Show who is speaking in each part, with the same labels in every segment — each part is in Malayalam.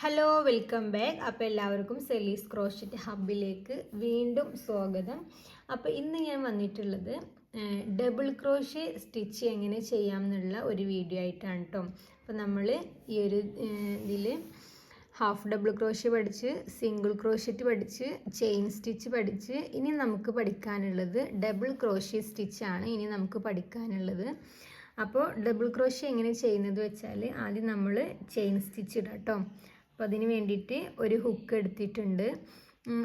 Speaker 1: Hello, welcome back. അപ്പോൾ എല്ലാവർക്കും സെലീസ് ക്രോഷറ്റ് ഹബിലേക്ക് വീണ്ടും സ്വാഗതം. അപ്പോൾ ഇന്ന് ഞാൻ വന്നിട്ടുള്ളത് ഡബിൾ ക്രോഷേ സ്റ്റിച്ച് എങ്ങനെ ചെയ്യാം എന്നുള്ള ഒരു വീഡിയോ ആയിട്ടാണ് കേട്ടോ. അപ്പോൾ നമ്മൾ ഈ ഒരു ഇതിൽ ഹാഫ് ഡബിൾ ക്രോഷേ പഠിച്ച്, സിംഗിൾ ക്രോഷറ്റ് പഠിച്ച്, ചെയിൻ സ്റ്റിച്ച് പഠിച്ച്, ഇനി നമുക്ക് പഠിക്കാനുള്ളത് ഡബിൾ ക്രോഷേ സ്റ്റിച്ചാണ് ഇനി നമുക്ക് പഠിക്കാനുള്ളത്. അപ്പോൾ ഡബിൾ ക്രോഷേ എങ്ങനെ ചെയ്യുന്നത് വെച്ചാൽ ആദ്യം നമ്മൾ ചെയിൻ സ്റ്റിച്ച് ഇടാം കേട്ടോ. അപ്പോൾ അതിന് വേണ്ടിയിട്ട് ഒരു ഹുക്ക് എടുത്തിട്ടുണ്ട്,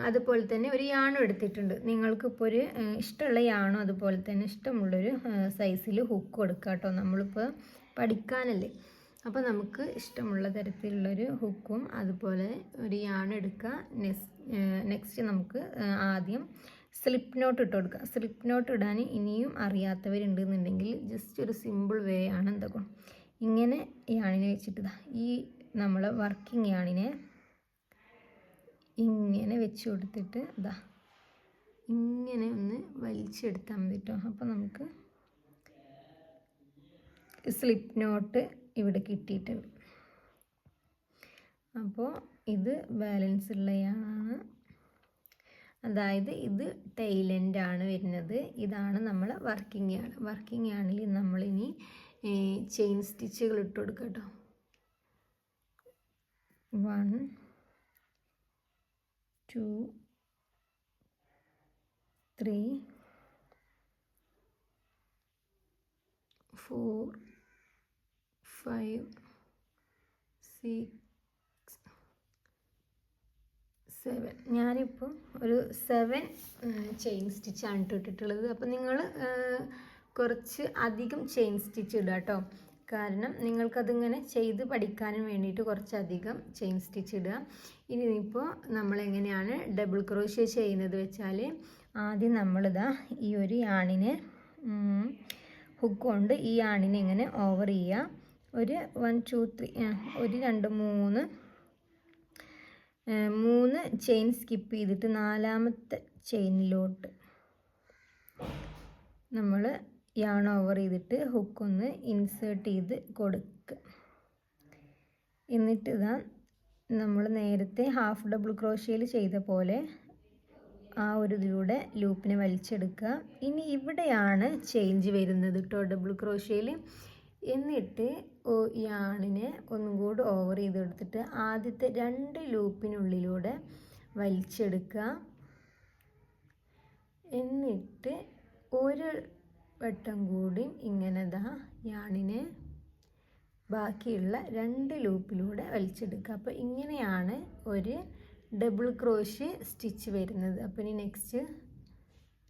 Speaker 1: അതുപോലെ തന്നെ ഒരു യാണും എടുത്തിട്ടുണ്ട്. നിങ്ങൾക്കിപ്പോൾ ഒരു ഇഷ്ടമുള്ള യാണോ അതുപോലെ തന്നെ ഇഷ്ടമുള്ളൊരു സൈസിൽ ഹുക്ക് കൊടുക്കുക കേട്ടോ. നമ്മളിപ്പോൾ പഠിക്കാനല്ലേ, അപ്പോൾ നമുക്ക് ഇഷ്ടമുള്ള തരത്തിലുള്ളൊരു ഹുക്കും അതുപോലെ ഒരു യാണും എടുക്കുക. നെക്സ്റ്റ് നമുക്ക് ആദ്യം സ്ലിപ്പ് നോട്ട് ഇട്ട് കൊടുക്കുക. സ്ലിപ്പ് നോട്ട് ഇടാൻ ഇനിയും അറിയാത്തവരുണ്ടെന്നുണ്ടെങ്കിൽ ജസ്റ്റ് ഒരു സിമ്പിൾ വേ ആണ്. എന്താ ഇങ്ങനെ യാണിനെ വെച്ചിട്ട് ഈ നമ്മൾ വർക്കിംഗ് യാണിനെ ഇങ്ങനെ വെച്ച് കൊടുത്തിട്ട് ഇങ്ങനെ ഒന്ന് വലിച്ചെടുത്താൽ മതി കേട്ടോ. അപ്പോൾ നമുക്ക് സ്ലിപ്പ് നോട്ട് ഇവിടെ കിട്ടിയിട്ടുണ്ട്. അപ്പോൾ ഇത് ബാലൻസ് ഉള്ള യാണാണ്, അതായത് ഇത് ടൈലൻ്റാണ് വരുന്നത്. ഇതാണ് നമ്മൾ വർക്കിംഗ് യാൺ. വർക്കിംഗ് യാണിൽ നമ്മളിനി ചെയിൻ സ്റ്റിച്ചുകൾ ഇട്ട് കൊടുക്കുക കേട്ടോ. 1 2 3 4 5 6 7. ഞാനിപ്പോൾ ഒരു 7 ചെയിൻ സ്റ്റിച്ചാണ് ഇട്ടിട്ടുള്ളത്. അപ്പോൾ നിങ്ങൾ കുറച്ച് അധികം ചെയിൻ സ്റ്റിച്ച് ഇടുക കേട്ടോ. കാരണം നിങ്ങൾക്കതിങ്ങനെ ചെയ്ത് പഠിക്കാനും വേണ്ടിയിട്ട് കുറച്ചധികം ചെയിൻ സ്റ്റിച്ച് ഇടുക. ഇനിയിപ്പോൾ നമ്മളെങ്ങനെയാണ് ഡബിൾ ക്രോഷേ ചെയ്യുന്നത് വെച്ചാൽ ആദ്യം ഈ ഒരു യാണിനെ ഹുക്ക് കൊണ്ട് ഈ യാണിനെ ഇങ്ങനെ ഓവർ ചെയ്യുക. ഒരു 1 2 3 ഒരു 2 3 ചെയിൻ സ്കിപ്പ് ചെയ്തിട്ട് 4ാമത്തെ ചെയിനിലോട്ട് നമ്മൾ യാൺ ഓവർ ചെയ്തിട്ട് ഹുക്കൊന്ന് ഇൻസേർട്ട് ചെയ്ത് കൊടുക്കുക. എന്നിട്ട് നമ്മൾ നേരത്തെ ഹാഫ് ഡബിൾ ക്രോഷേയിൽ ചെയ്ത പോലെ ആ ഒരു ഇതിലൂടെ ലൂപ്പിനെ വലിച്ചെടുക്കുക. ഇനി ഇവിടെയാണ് ചേഞ്ച് വരുന്നത് കേട്ടോ ഡബിൾ ക്രോഷേയിൽ. എന്നിട്ട് യാണിനെ ഒന്നും കൂടി ഓവർ ചെയ്ത് കൊടുത്തിട്ട് ആദ്യത്തെ 2 ലൂപ്പിനുള്ളിലൂടെ വലിച്ചെടുക്കുക. എന്നിട്ട് ഒരു വട്ടം കൂടി ഇങ്ങനെ യാണിനെ ബാക്കിയുള്ള 2 ലൂപ്പിലൂടെ വലിച്ചെടുക്കുക. അപ്പോൾ ഇങ്ങനെയാണ് ഒരു ഡബിൾ ക്രോഷേ സ്റ്റിച്ച് വരുന്നത്. അപ്പോൾ ഇനി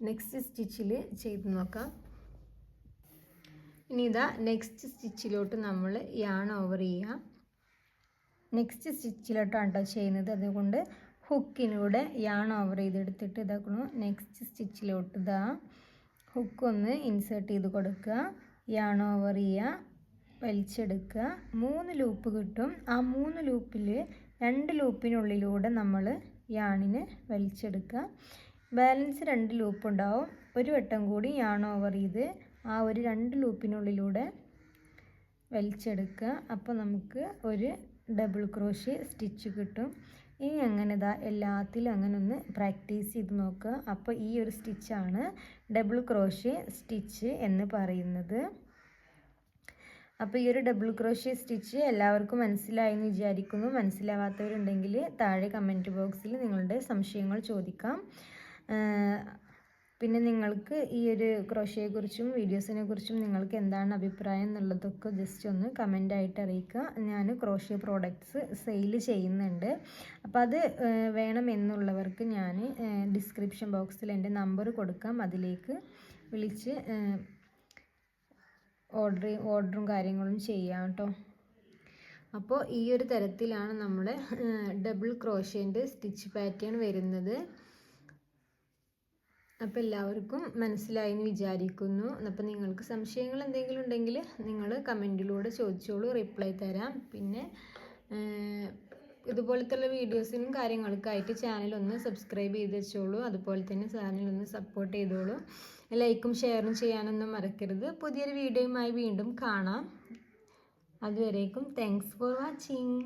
Speaker 1: നെക്സ്റ്റ് സ്റ്റിച്ചിൽ ചെയ്ത് നോക്കാം. ഇനി നെക്സ്റ്റ് സ്റ്റിച്ചിലോട്ട് നമ്മൾ യാൺ ഓവർ ചെയ്യുക. നെക്സ്റ്റ് സ്റ്റിച്ചിലോട്ടാണ് കേട്ടോ ചെയ്യുന്നത്. അതുകൊണ്ട് ഹുക്കിലൂടെ യാൺ ഓവർ ചെയ്തെടുത്തിട്ട് ഇതാക്കണു. നെക്സ്റ്റ് സ്റ്റിച്ചിലോട്ട് ഹുക്കൊന്ന് ഇൻസേർട്ട് ചെയ്ത് കൊടുക്കുക, യാൺ ഓവർ ചെയ്യുക, വലിച്ചെടുക്കുക. 3 ലൂപ്പ് കിട്ടും. ആ 3 ലൂപ്പിൽ 2 ലൂപ്പിനുള്ളിലൂടെ നമ്മൾ യാണിന് വലിച്ചെടുക്കുക. ബാലൻസ് 2 ലൂപ്പ് ഉണ്ടാവും. ഒരു വട്ടം കൂടി യാൺ ഓവർ ചെയ്ത് ആ ഒരു 2 ലൂപ്പിനുള്ളിലൂടെ വലിച്ചെടുക്കുക. അപ്പോൾ നമുക്ക് ഒരു ഡബിൾ ക്രോഷേ സ്റ്റിച്ച് കിട്ടും. ഇനി അങ്ങനെ എല്ലാത്തിലും അങ്ങനെ ഒന്ന് പ്രാക്ടീസ് ചെയ്ത് നോക്കുക. അപ്പോൾ ഈ ഒരു സ്റ്റിച്ചാണ് ഡബിൾ ക്രോഷേ സ്റ്റിച്ച് എന്ന് പറയുന്നത്. അപ്പോൾ ഈ ഒരു ഡബിൾ ക്രോഷേ സ്റ്റിച്ച് എല്ലാവർക്കും മനസ്സിലായി എന്ന് വിചാരിക്കുന്നു. മനസ്സിലാവാത്തവരുണ്ടെങ്കിൽ താഴെ കമൻറ്റ് ബോക്സിൽ നിങ്ങളുടെ സംശയങ്ങൾ ചോദിക്കാം. പിന്നെ നിങ്ങൾക്ക് ഈ ഒരു ക്രോഷയെക്കുറിച്ചും വീഡിയോസിനെ കുറിച്ചും നിങ്ങൾക്ക് എന്താണ് അഭിപ്രായം എന്നുള്ളതൊക്കെ ജസ്റ്റ് ഒന്ന് കമൻ്റായിട്ട് അറിയിക്കുക. ഞാൻ ക്രോഷേ പ്രോഡക്റ്റ്സ് സെയിൽ ചെയ്യുന്നുണ്ട്. അപ്പോൾ അത് വേണമെന്നുള്ളവർക്ക് ഞാൻ ഡിസ്ക്രിപ്ഷൻ ബോക്സിൽ എൻ്റെ നമ്പർ കൊടുക്കാം. അതിലേക്ക് വിളിച്ച് ഓർഡറും കാര്യങ്ങളും ചെയ്യാം കേട്ടോ. അപ്പോൾ ഈ ഒരു തരത്തിലാണ് നമ്മുടെ ഡബിൾ ക്രോഷേൻ്റെ സ്റ്റിച്ച് പാറ്റേൺ വരുന്നത്. അപ്പോൾ എല്ലാവർക്കും മനസ്സിലായി എന്ന് വിചാരിക്കുന്നു. അപ്പോൾ നിങ്ങൾക്ക് സംശയങ്ങൾ എന്തെങ്കിലും ഉണ്ടെങ്കിൽ നിങ്ങൾ കമൻറ്റിലൂടെ ചോദിച്ചോളൂ, റിപ്ലൈ തരാം. പിന്നെ ഇതുപോലത്തുള്ള വീഡിയോസിനും കാര്യങ്ങൾക്കായിട്ട് ചാനലൊന്ന് സബ്സ്ക്രൈബ് ചെയ്ത് വെച്ചോളൂ. അതുപോലെ തന്നെ ചാനലൊന്ന് സപ്പോർട്ട് ചെയ്തോളൂ. ലൈക്കും ഷെയറും ചെയ്യാനൊന്നും മറക്കരുത്. പുതിയൊരു വീഡിയോയുമായി വീണ്ടും കാണാം. അതുവരേക്കും താങ്ക്സ് ഫോർ വാച്ചിങ്.